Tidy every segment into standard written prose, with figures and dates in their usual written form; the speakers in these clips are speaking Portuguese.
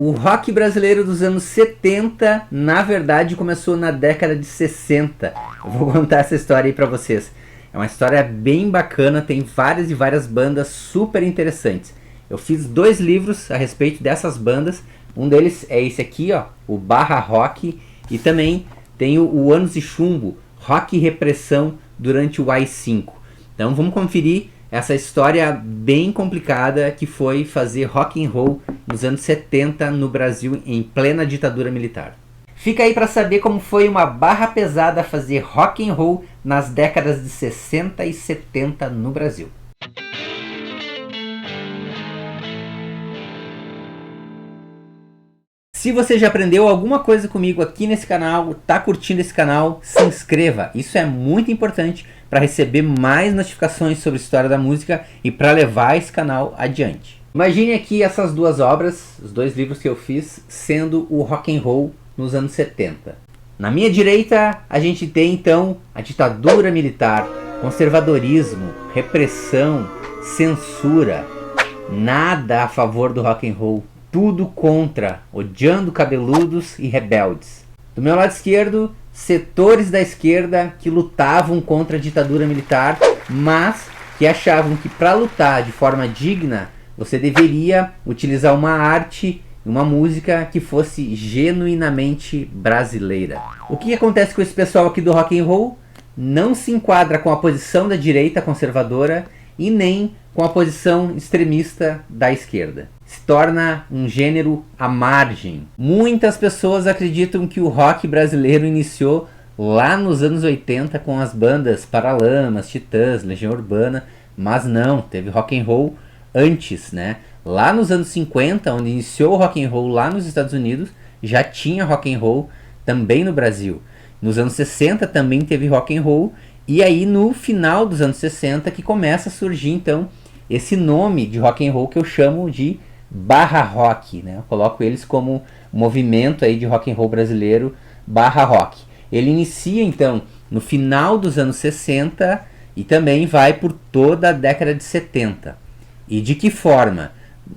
O rock brasileiro dos anos 70, na verdade, começou na década de 60. Eu vou contar essa história aí pra vocês. É uma história bem bacana, tem várias e várias bandas super interessantes. Eu fiz 2 livros a respeito dessas bandas. Um deles é esse aqui, ó, o Barra Rock. E também tem o Anos de Chumbo, Rock e Repressão durante o AI-5. Então vamos conferir essa história bem complicada que foi fazer rock and roll nos anos 70 no Brasil em plena ditadura militar. Fica aí para saber como foi uma barra pesada fazer rock and roll nas décadas de 60 e 70 no Brasil. Se você já aprendeu alguma coisa comigo aqui nesse canal, tá curtindo esse canal, se inscreva. Isso é muito importante para receber mais notificações sobre a história da música e para levar esse canal adiante. Imagine aqui essas 2 obras, os 2 livros que eu fiz, sendo o rock and roll nos anos 70. Na minha direita, a gente tem então a ditadura militar, conservadorismo, repressão, censura. Nada a favor do rock and roll. Tudo contra, odiando cabeludos e rebeldes. Do meu lado esquerdo, setores da esquerda que lutavam contra a ditadura militar, mas que achavam que para lutar de forma digna, você deveria utilizar uma arte, uma música que fosse genuinamente brasileira. O que acontece com esse pessoal aqui do rock and roll? Não se enquadra com a posição da direita conservadora e nem com a posição extremista da esquerda. Se torna um gênero à margem. Muitas pessoas acreditam que o rock brasileiro iniciou lá nos anos 80 com as bandas Paralamas, Titãs, Legião Urbana, mas não, teve rock and roll antes, né? Lá nos anos 50, onde iniciou o rock and roll lá nos Estados Unidos, já tinha rock and roll também no Brasil. Nos anos 60 também teve rock and roll, e aí no final dos anos 60 que começa a surgir então esse nome de rock and roll que eu chamo de barra rock, né? Eu coloco eles como movimento aí de rock and roll brasileiro, barra rock. Ele inicia então no final dos anos 60 e também vai por toda a década de 70. E de que forma?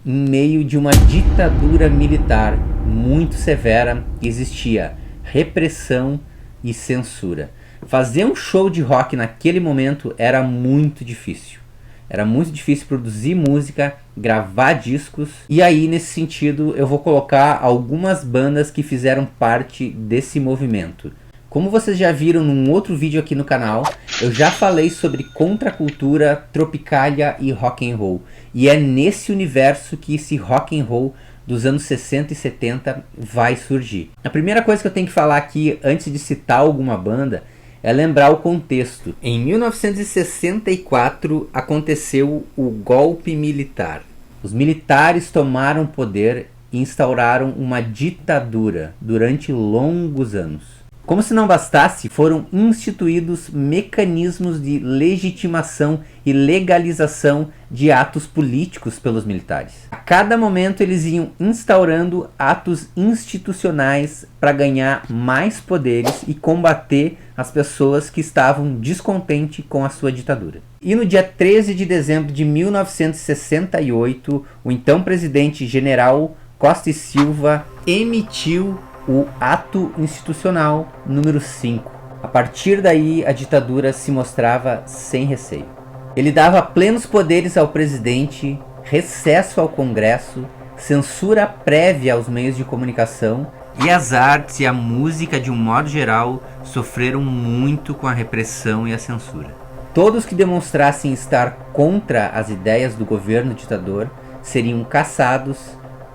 Em meio de uma ditadura militar muito severa, existia repressão e censura. Fazer um show de rock naquele momento era muito difícil. Era muito difícil produzir música, gravar discos. E aí, nesse sentido, eu vou colocar algumas bandas que fizeram parte desse movimento. Como vocês já viram num outro vídeo aqui no canal, eu já falei sobre contracultura, tropicália e rock and roll. E é nesse universo que esse rock and roll dos anos 60 e 70 vai surgir. A primeira coisa que eu tenho que falar aqui, antes de citar alguma banda, é lembrar o contexto. Em 1964 aconteceu o golpe militar. Os militares tomaram poder e instauraram uma ditadura durante longos anos. Como se não bastasse, foram instituídos mecanismos de legitimação e legalização de atos políticos pelos militares. A cada momento eles iam instaurando atos institucionais para ganhar mais poderes e combater as pessoas que estavam descontentes com a sua ditadura. E no dia 13 de dezembro de 1968, o então presidente General Costa e Silva emitiu o Ato Institucional número 5. A partir daí, a ditadura se mostrava sem receio. Ele dava plenos poderes ao presidente, recesso ao Congresso, censura prévia aos meios de comunicação, e as artes e a música, de um modo geral, sofreram muito com a repressão e a censura. Todos que demonstrassem estar contra as ideias do governo ditador seriam caçados,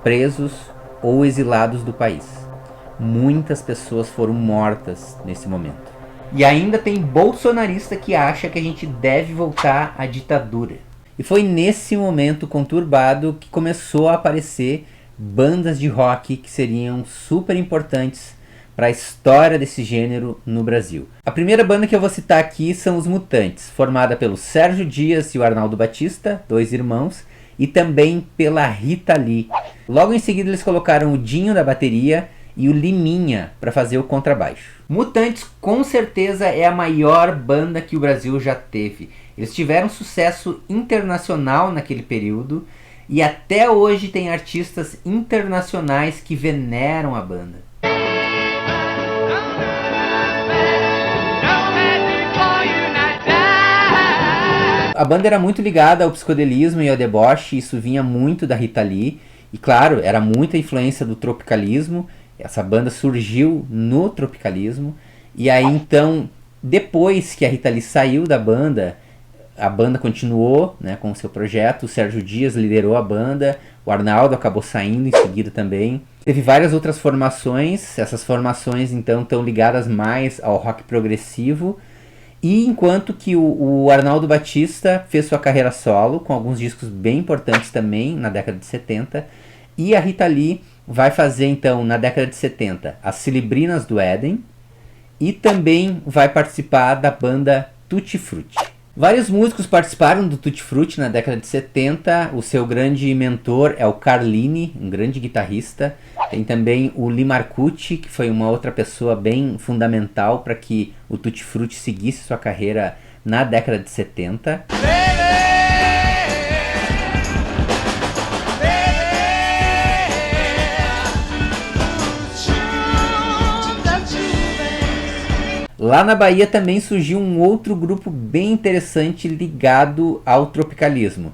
presos ou exilados do país. Muitas pessoas foram mortas nesse momento. E ainda tem bolsonarista que acha que a gente deve voltar à ditadura. E foi nesse momento conturbado que começou a aparecer bandas de rock que seriam super importantes para a história desse gênero no Brasil. A primeira banda que eu vou citar aqui são os Mutantes, formada pelo Sérgio Dias e o Arnaldo Batista, 2 irmãos, e também pela Rita Lee. Logo em seguida eles colocaram o Dinho da bateria e o Liminha para fazer o contrabaixo. Mutantes com certeza é a maior banda que o Brasil já teve. Eles tiveram sucesso internacional naquele período e até hoje tem artistas internacionais que veneram a banda. A banda era muito ligada ao psicodelismo e ao deboche, isso vinha muito da Rita Lee, e claro, era muita influência do tropicalismo. Essa banda surgiu no tropicalismo, e aí então, depois que a Rita Lee saiu da banda, a banda continuou, né, com o seu projeto. O Sérgio Dias liderou a banda, o Arnaldo acabou saindo em seguida também. Teve várias outras formações, essas formações então estão ligadas mais ao rock progressivo, e enquanto que o Arnaldo Batista fez sua carreira solo, com alguns discos bem importantes também na década de 70, e a Rita Lee vai fazer então na década de 70 as Cilibrinas do Éden, e também vai participar da banda Tutti Frutti. Vários músicos participaram do Tutti Frutti na década de 70, o seu grande mentor é o Carlini, um grande guitarrista. Tem também o Lee Marcucci, que foi uma outra pessoa bem fundamental para que o Tutti Frutti seguisse sua carreira na década de 70. Lá na Bahia também surgiu um outro grupo bem interessante ligado ao tropicalismo.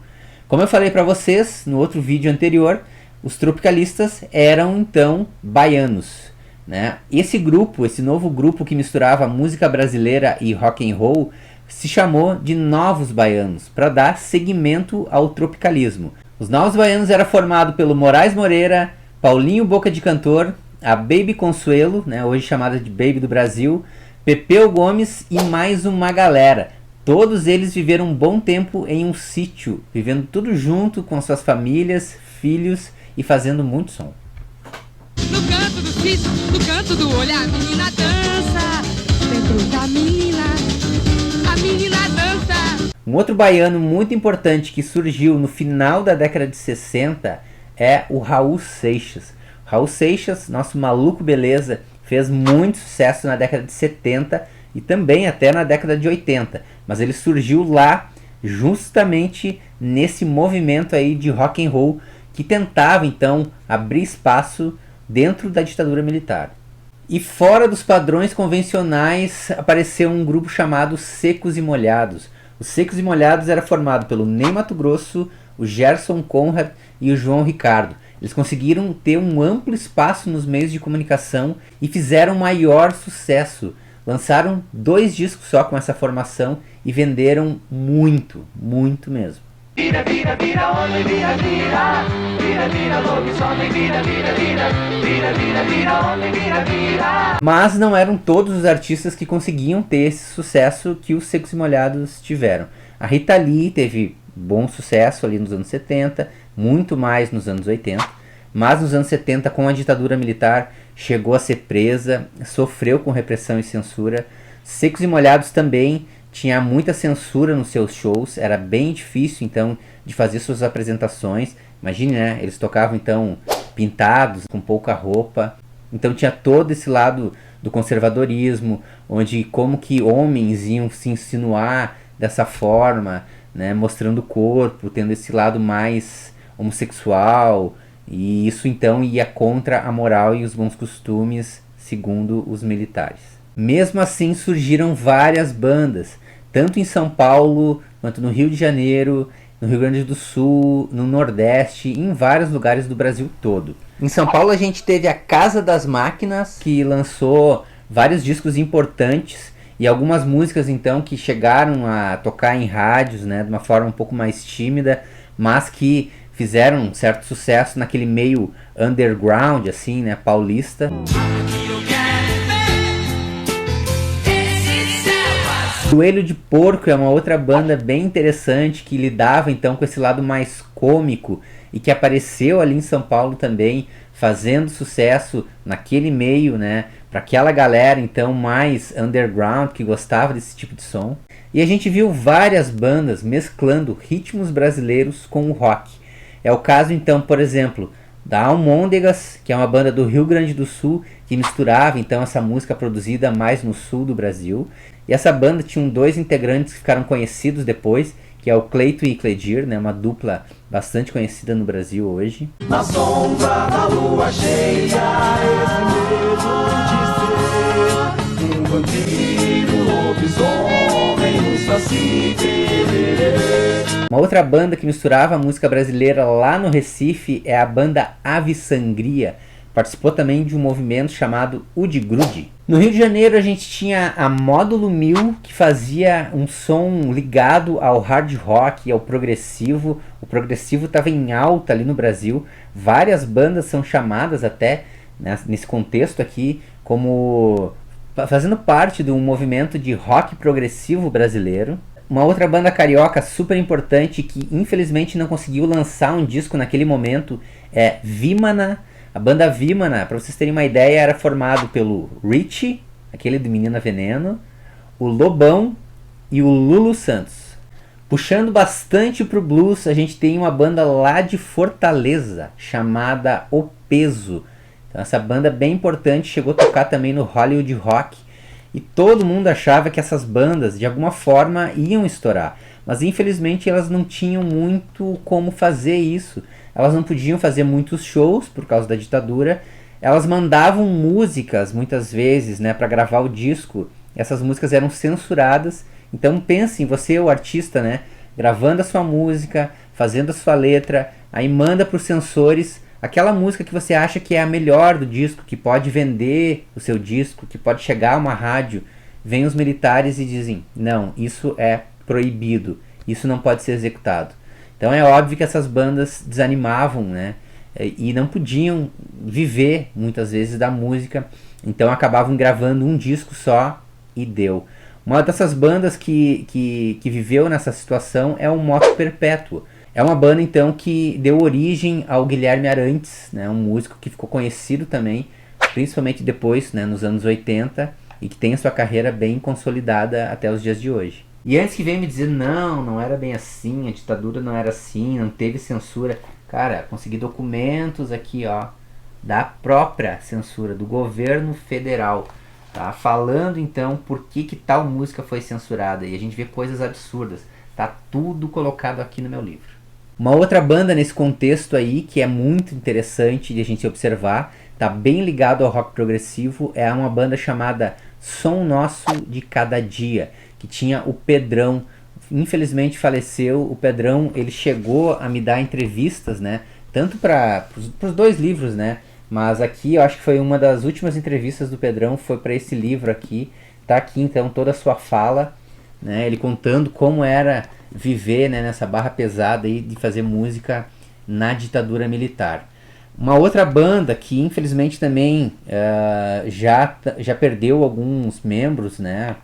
Como eu falei para vocês no outro vídeo anterior, os tropicalistas eram então baianos, né? Esse grupo, esse novo grupo que misturava música brasileira e rock and roll, se chamou de Novos Baianos, para dar seguimento ao tropicalismo. Os Novos Baianos era formado pelo Moraes Moreira, Paulinho Boca de Cantor, a Baby Consuelo, né, hoje chamada de Baby do Brasil, Pepeu Gomes e mais uma galera. Todos eles viveram um bom tempo em um sítio, vivendo tudo junto com suas famílias, filhos e fazendo muito som. No canto do sítio, no canto do olhar, a menina dança. Dentro da menina, a menina dança. Um outro baiano muito importante que surgiu no final da década de 60 é o Raul Seixas. Raul Seixas, nosso maluco beleza, fez muito sucesso na década de 70 e também até na década de 80, mas ele surgiu lá justamente nesse movimento aí de rock and roll que tentava então abrir espaço dentro da ditadura militar. E fora dos padrões convencionais apareceu um grupo chamado Secos e Molhados. Os Secos e Molhados era formado pelo Ney Matogrosso, o Gerson Conrad e o João Ricardo. Eles conseguiram ter um amplo espaço nos meios de comunicação e fizeram maior sucesso. Lançaram 2 discos só com essa formação e venderam muito, muito mesmo. Vira, vira, vira, homem, vira, vira. Vira, vira, lobisomem, vira, vira, vira. Vira, vira, vira, homem, vira, vira. Mas não eram todos os artistas que conseguiam ter esse sucesso que os Secos e Molhados tiveram. A Rita Lee teve bom sucesso ali nos anos 70, muito mais nos anos 80, mas nos anos 70, com a ditadura militar, chegou a ser presa, sofreu com repressão e censura. Secos e Molhados também tinha muita censura nos seus shows, era bem difícil então de fazer suas apresentações. Imagine, né? Eles tocavam então pintados, com pouca roupa, então tinha todo esse lado do conservadorismo, onde como que homens iam se insinuar dessa forma, né, mostrando o corpo, tendo esse lado mais homossexual, e isso então ia contra a moral e os bons costumes, segundo os militares. Mesmo assim surgiram várias bandas, tanto em São Paulo, quanto no Rio de Janeiro, no Rio Grande do Sul, no Nordeste, em vários lugares do Brasil todo. Em São Paulo a gente teve a Casa das Máquinas, que lançou vários discos importantes, e algumas músicas então que chegaram a tocar em rádios, né, de uma forma um pouco mais tímida, mas que fizeram um certo sucesso naquele meio underground, assim, né, paulista. Joelho de Porco é uma outra banda bem interessante que lidava então com esse lado mais cômico e que apareceu ali em São Paulo também, fazendo sucesso naquele meio, né, para aquela galera então mais underground que gostava desse tipo de som. E a gente viu várias bandas mesclando ritmos brasileiros com o rock. É o caso então, por exemplo, da Almôndegas, que é uma banda do Rio Grande do Sul, que misturava então essa música produzida mais no sul do Brasil. E essa banda tinha 2 integrantes que ficaram conhecidos depois, que é o Cleito e Cledir, né, uma dupla bastante conhecida no Brasil hoje. Na sombra da lua cheia, esse medo de ser um vampiro, lobisomem, um saci tererê. Uma outra banda que misturava a música brasileira lá no Recife é a banda Ave Sangria. Participou também de um movimento chamado Udi Grude. No Rio de Janeiro a gente tinha a Módulo 1000, que fazia um som ligado ao hard rock e ao progressivo. O progressivo estava em alta ali no Brasil. Várias bandas são chamadas até, né, nesse contexto aqui como fazendo parte de um movimento de rock progressivo brasileiro. Uma outra banda carioca super importante que infelizmente não conseguiu lançar um disco naquele momento é Vimana. A banda Vimana, para vocês terem uma ideia, era formado pelo Richie, aquele do Menina Veneno, o Lobão e o Lulu Santos. Puxando bastante pro blues, a gente tem uma banda lá de Fortaleza, chamada O Peso. Então essa banda bem importante chegou a tocar também no Hollywood Rock. E todo mundo achava que essas bandas, de alguma forma, iam estourar. Mas infelizmente elas não tinham muito como fazer isso. Elas não podiam fazer muitos shows por causa da ditadura. Elas mandavam músicas muitas vezes, né, para gravar o disco. Essas músicas eram censuradas. Então pense, você, o artista, né, gravando a sua música, fazendo a sua letra, aí manda para os censores aquela música que você acha que é a melhor do disco, que pode vender o seu disco, que pode chegar a uma rádio. Vêm os militares e dizem, não, isso é proibido, isso não pode ser executado. Então é óbvio que essas bandas desanimavam, né? E não podiam viver muitas vezes da música, então acabavam gravando um disco só e deu. Uma dessas bandas que viveu nessa situação é o Moto Perpétuo. É uma banda então que deu origem ao Guilherme Arantes, né? Um músico que ficou conhecido também, principalmente depois, né, nos anos 80, e que tem a sua carreira bem consolidada até os dias de hoje. E antes que venha me dizer, não era bem assim, a ditadura não era assim, não teve censura. Cara, consegui documentos aqui, ó, da própria censura, do governo federal, tá? Falando então por que tal música foi censurada. E a gente vê coisas absurdas. Tá tudo colocado aqui no meu livro. Uma outra banda nesse contexto aí, que é muito interessante de a gente observar, tá bem ligado ao rock progressivo, é uma banda chamada Som Nosso de Cada Dia, que tinha o Pedrão. Infelizmente faleceu. O Pedrão, ele chegou a me dar entrevistas, né, tanto para os dois livros, né, mas aqui eu acho que foi uma das últimas entrevistas do Pedrão, foi para esse livro aqui. Tá aqui então toda a sua fala, né, ele contando como era viver, né, nessa barra pesada aí de fazer música na ditadura militar. Uma outra banda que infelizmente também já perdeu alguns membros, né,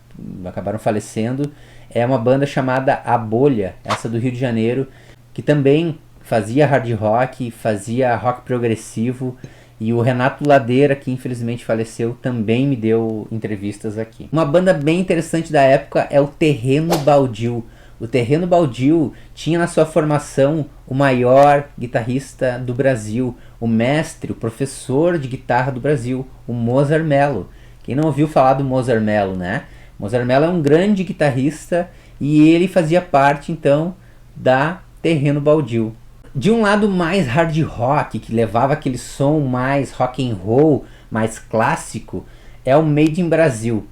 acabaram falecendo, é uma banda chamada A Bolha, essa do Rio de Janeiro, que também fazia hard rock, fazia rock progressivo. E o Renato Ladeira, que infelizmente faleceu, também me deu entrevistas aqui. Uma banda bem interessante da época é o Terreno Baldio. O Terreno Baldio tinha na sua formação o maior guitarrista do Brasil, o mestre, o professor de guitarra do Brasil, o Mozart Mello. Quem não ouviu falar do Mozart Mello, né? Mozart Mello é um grande guitarrista e ele fazia parte então da Terreno Baldio. De um lado mais hard rock, que levava aquele som mais rock and roll, mais clássico, é o Made in Brasil.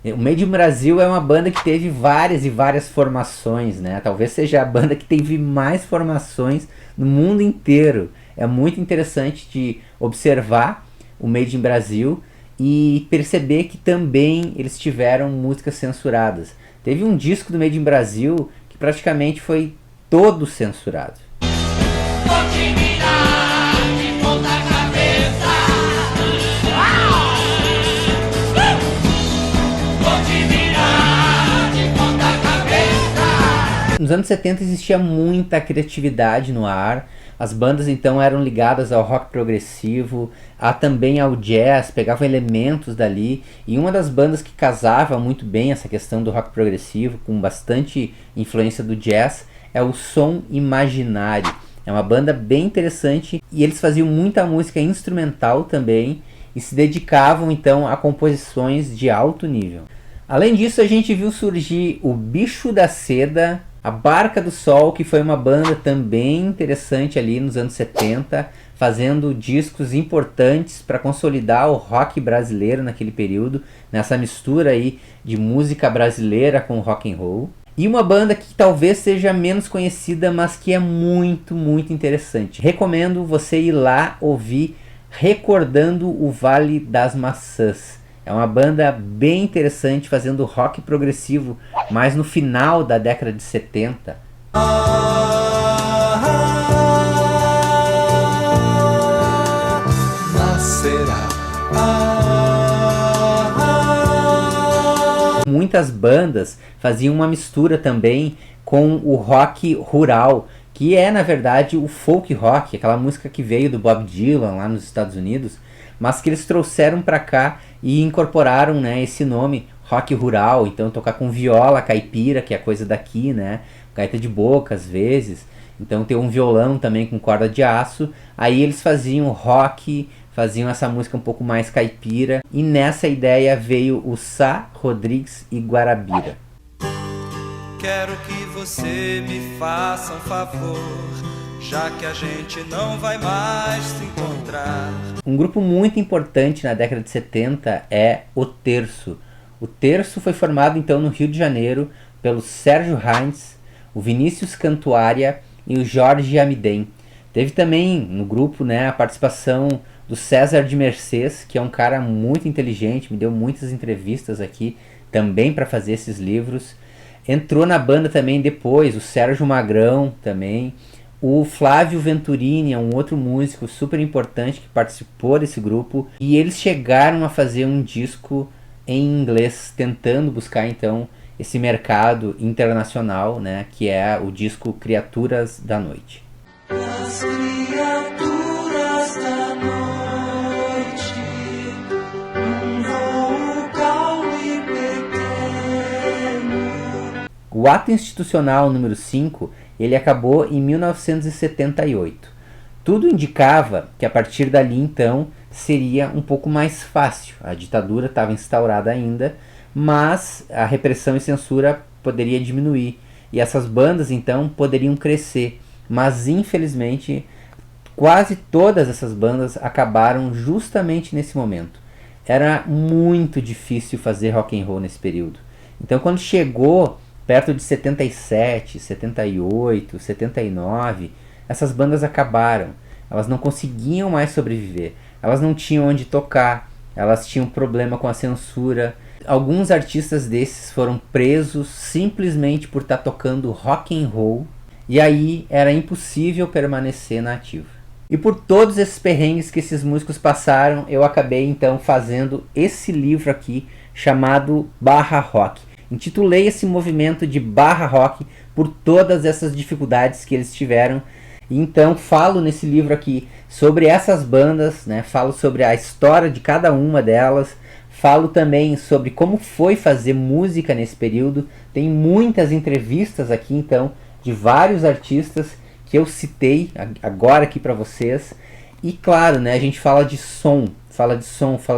O Made in Brasil é uma banda que teve várias e várias formações, né? Talvez seja a banda que teve mais formações no mundo inteiro. É muito interessante de observar o Made in Brasil e perceber que também eles tiveram músicas censuradas. Teve um disco do Made in Brasil que praticamente foi todo censurado. Vou te virar de ponta cabeça. Vou te virar de ponta cabeça. Nos anos 70 existia muita criatividade no ar. As bandas então eram ligadas ao rock progressivo, também ao jazz, pegavam elementos dali. E uma das bandas que casava muito bem essa questão do rock progressivo, com bastante influência do jazz, é o Som Imaginário. É uma banda bem interessante e eles faziam muita música instrumental também e se dedicavam então a composições de alto nível. Além disso, a gente viu surgir o Bicho da Seda A Barca do Sol, que foi uma banda também interessante ali nos anos 70, fazendo discos importantes para consolidar o rock brasileiro naquele período, nessa mistura aí de música brasileira com rock and roll. E uma banda que talvez seja menos conhecida, mas que é muito, muito interessante. Recomendo você ir lá ouvir Recordando o Vale das Maçãs. É uma banda bem interessante, fazendo rock progressivo, mas no final da década de 70. Muitas bandas faziam uma mistura também com o rock rural, que é na verdade o folk rock, aquela música que veio do Bob Dylan lá nos Estados Unidos, mas que eles trouxeram para cá e incorporaram, né, esse nome rock rural. Então tocar com viola caipira, que é coisa daqui, né, gaita de boca às vezes, então tem um violão também com corda de aço. Aí eles faziam rock, faziam essa música um pouco mais caipira, e nessa ideia veio o Sá, Rodrigues e Guarabira. Quero que você me faça um favor, já que a gente não vai mais se encontrar. Um grupo muito importante na década de 70 é o Terço. O Terço foi formado então no Rio de Janeiro pelo Sérgio Heinz, o Vinícius Cantuária e o Jorge Amidem. Teve também no grupo, né, a participação do César de Mercês, que é um cara muito inteligente, me deu muitas entrevistas aqui também para fazer esses livros. Entrou na banda também depois o Sérgio Magrão também. O Flávio Venturini é um outro músico super importante que participou desse grupo. E eles chegaram a fazer um disco em inglês, tentando buscar então esse mercado internacional, né, que é o disco Criaturas da Noite. As criaturas da noite, um voo calmo e pequeno. O Ato Institucional número 5, ele acabou em 1978. Tudo indicava que a partir dali então seria um pouco mais fácil. A ditadura estava instaurada ainda, mas a repressão e censura poderia diminuir. E essas bandas então poderiam crescer. Mas infelizmente quase todas essas bandas acabaram justamente nesse momento. Era muito difícil fazer rock and roll nesse período. Então quando chegou perto de 77, 78, 79, essas bandas acabaram. Elas não conseguiam mais sobreviver. Elas não tinham onde tocar. Elas tinham problema com a censura. Alguns artistas desses foram presos simplesmente por estar tocando rock and roll. E aí era impossível permanecer na ativa. E por todos esses perrengues que esses músicos passaram, eu acabei então fazendo esse livro aqui chamado Barra Rock. Intitulei esse movimento de Barra Rock por todas essas dificuldades que eles tiveram. E então falo nesse livro aqui sobre essas bandas, né? Falo sobre a história de cada uma delas. Falo também sobre como foi fazer música nesse período. Tem muitas entrevistas aqui então de vários artistas que eu citei agora aqui para vocês. E claro, né, a gente fala de som, fala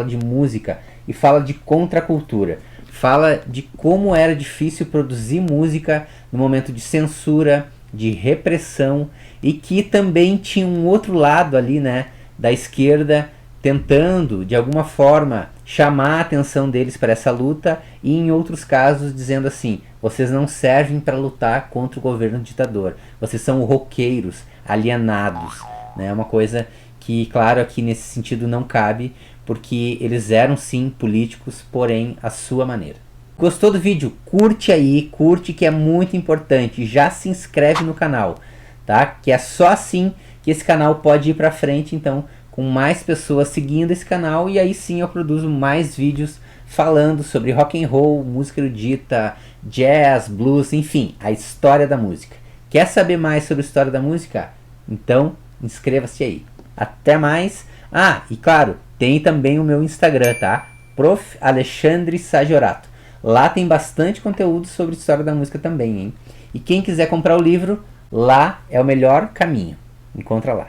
de música e fala de contracultura. Fala de como era difícil produzir música no momento de censura, de repressão, e que também tinha um outro lado ali, né, da esquerda, tentando de alguma forma chamar a atenção deles para essa luta, e em outros casos dizendo assim: vocês não servem para lutar contra o governo ditador, vocês são roqueiros alienados, né? Uma coisa que, claro, aqui nesse sentido não cabe, porque eles eram sim políticos, porém à sua maneira. Gostou do vídeo? Curte aí, curte, que é muito importante. Já se inscreve no canal, tá? Que é só assim que esse canal pode ir para frente, então, com mais pessoas seguindo esse canal, e aí sim eu produzo mais vídeos falando sobre rock and roll, música erudita, jazz, blues, enfim, a história da música. Quer saber mais sobre a história da música? Então, inscreva-se aí. Até mais. Ah, e claro, tem também o meu Instagram, tá? Prof. Alexandre Sajorato. Lá tem bastante conteúdo sobre história da música também, hein? E quem quiser comprar o livro, lá é o melhor caminho. Encontra lá.